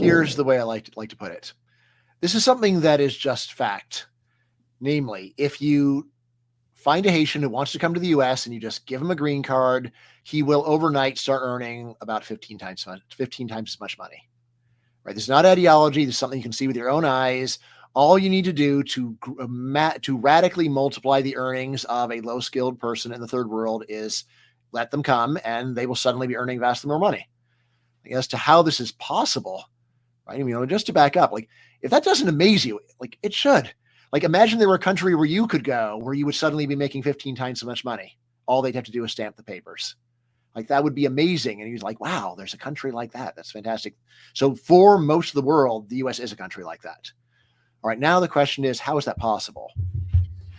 Here's the way I like to put it. This is something that is just fact. Namely, if you find a Haitian who wants to come to the US and you just give him a green card, he will overnight start earning about 15 times as much money. Right? This is not ideology. This is something you can see with your own eyes. All you need to do to radically multiply the earnings of a low-skilled person in the third world is let them come, and they will suddenly be earning vastly more money. As to how this is possible, right? I mean, just to back up, like, if that doesn't amaze you, like, it should. Like, imagine there were a country where you could go where you would suddenly be making 15 times so much money. All they'd have to do is stamp the papers. Like, that would be amazing. And he's like, wow, there's a country like that. That's fantastic. So for most of the world, the US is a country like that. All right, now the question is, how is that possible?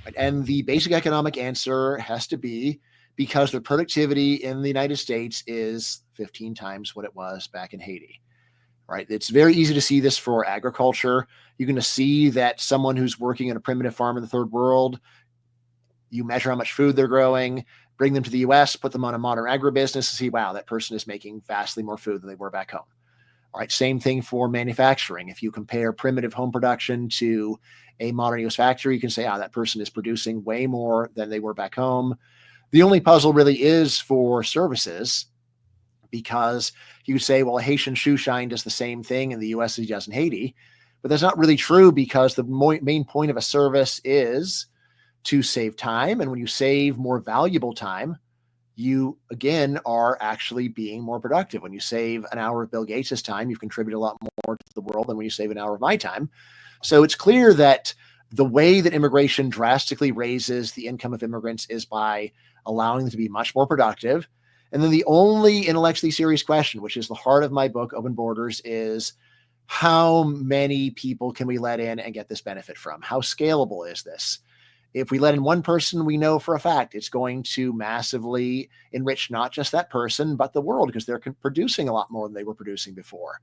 Right? And the basic economic answer has to be because the productivity in the United States is 15 times what it was back in Haiti. Right? It's very easy to see this for agriculture. You're going to see that someone who's working in a primitive farm in the third world, you measure how much food they're growing, bring them to the US, put them on a modern agribusiness and see, wow, that person is making vastly more food than they were back home. All right, same thing for manufacturing. If you compare primitive home production to a modern US factory, you can say, that person is producing way more than they were back home. The only puzzle really is for services, because you say, well, a Haitian shoe shine does the same thing in the US as he does in Haiti. But that's not really true, because the main point of a service is to save time. And when you save more valuable time, you, again, are actually being more productive. When you save an hour of Bill Gates' time, you've contributed a lot more to the world than when you save an hour of my time. So it's clear that the way that immigration drastically raises the income of immigrants is by allowing them to be much more productive. And then the only intellectually serious question, which is the heart of my book, Open Borders, is how many people can we let in and get this benefit from? How scalable is this? If we let in one person, we know for a fact it's going to massively enrich not just that person, but the world, because they're producing a lot more than they were producing before.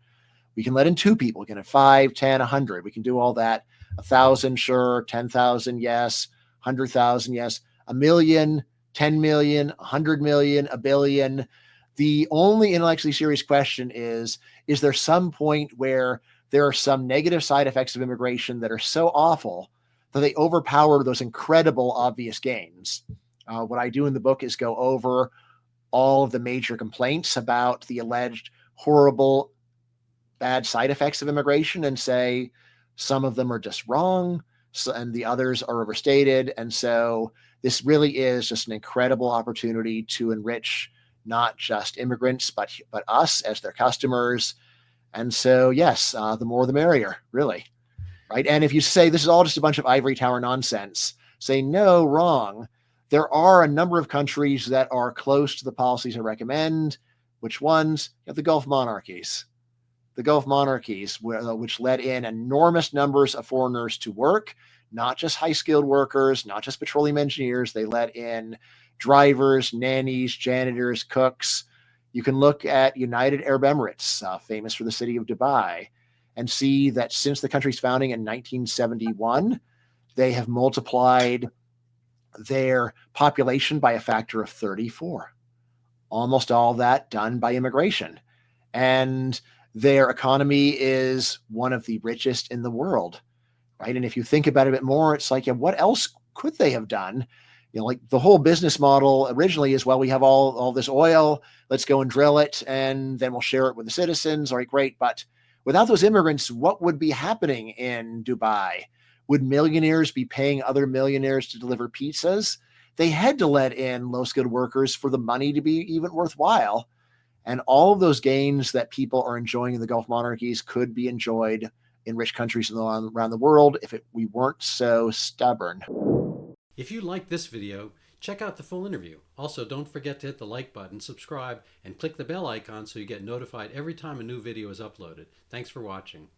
We can let in 2 people. We can have 5, 10, 100. We can do all that. 1,000, sure. 10,000, yes. 100,000, yes. 1 million, 10 million, 100 million, 1 billion. The only intellectually serious question is there some point where there are some negative side effects of immigration that are so awful that they overpower those incredible obvious gains? What I do in the book is go over all of the major complaints about the alleged horrible, bad side effects of immigration and say some of them are just wrong, and the others are overstated. And so this really is just an incredible opportunity to enrich not just immigrants, but us as their customers. And so, yes, the more the merrier, really. Right? And if you say this is all just a bunch of ivory tower nonsense, say no, wrong. There are a number of countries that are close to the policies I recommend. Which ones? You have the Gulf monarchies. The Gulf monarchies, which let in enormous numbers of foreigners to work, not just high-skilled workers, not just petroleum engineers. They let in drivers, nannies, janitors, cooks. You can look at United Arab Emirates, famous for the city of Dubai, and see that since the country's founding in 1971, they have multiplied their population by a factor of 34. Almost all of that done by immigration. And their economy is one of the richest in the world, right? And if you think about it a bit more, it's like, what else could they have done? Like the whole business model originally is, well, we have all this oil, let's go and drill it, and then we'll share it with the citizens. All right, great. But without those immigrants, what would be happening in Dubai? Would millionaires be paying other millionaires to deliver pizzas? They had to let in low-skilled workers for the money to be even worthwhile. And all of those gains that people are enjoying in the Gulf monarchies could be enjoyed in rich countries around the world if we weren't so stubborn. If you liked this video, check out the full interview. Also, don't forget to hit the like button, subscribe, and click the bell icon so you get notified every time a new video is uploaded. Thanks for watching.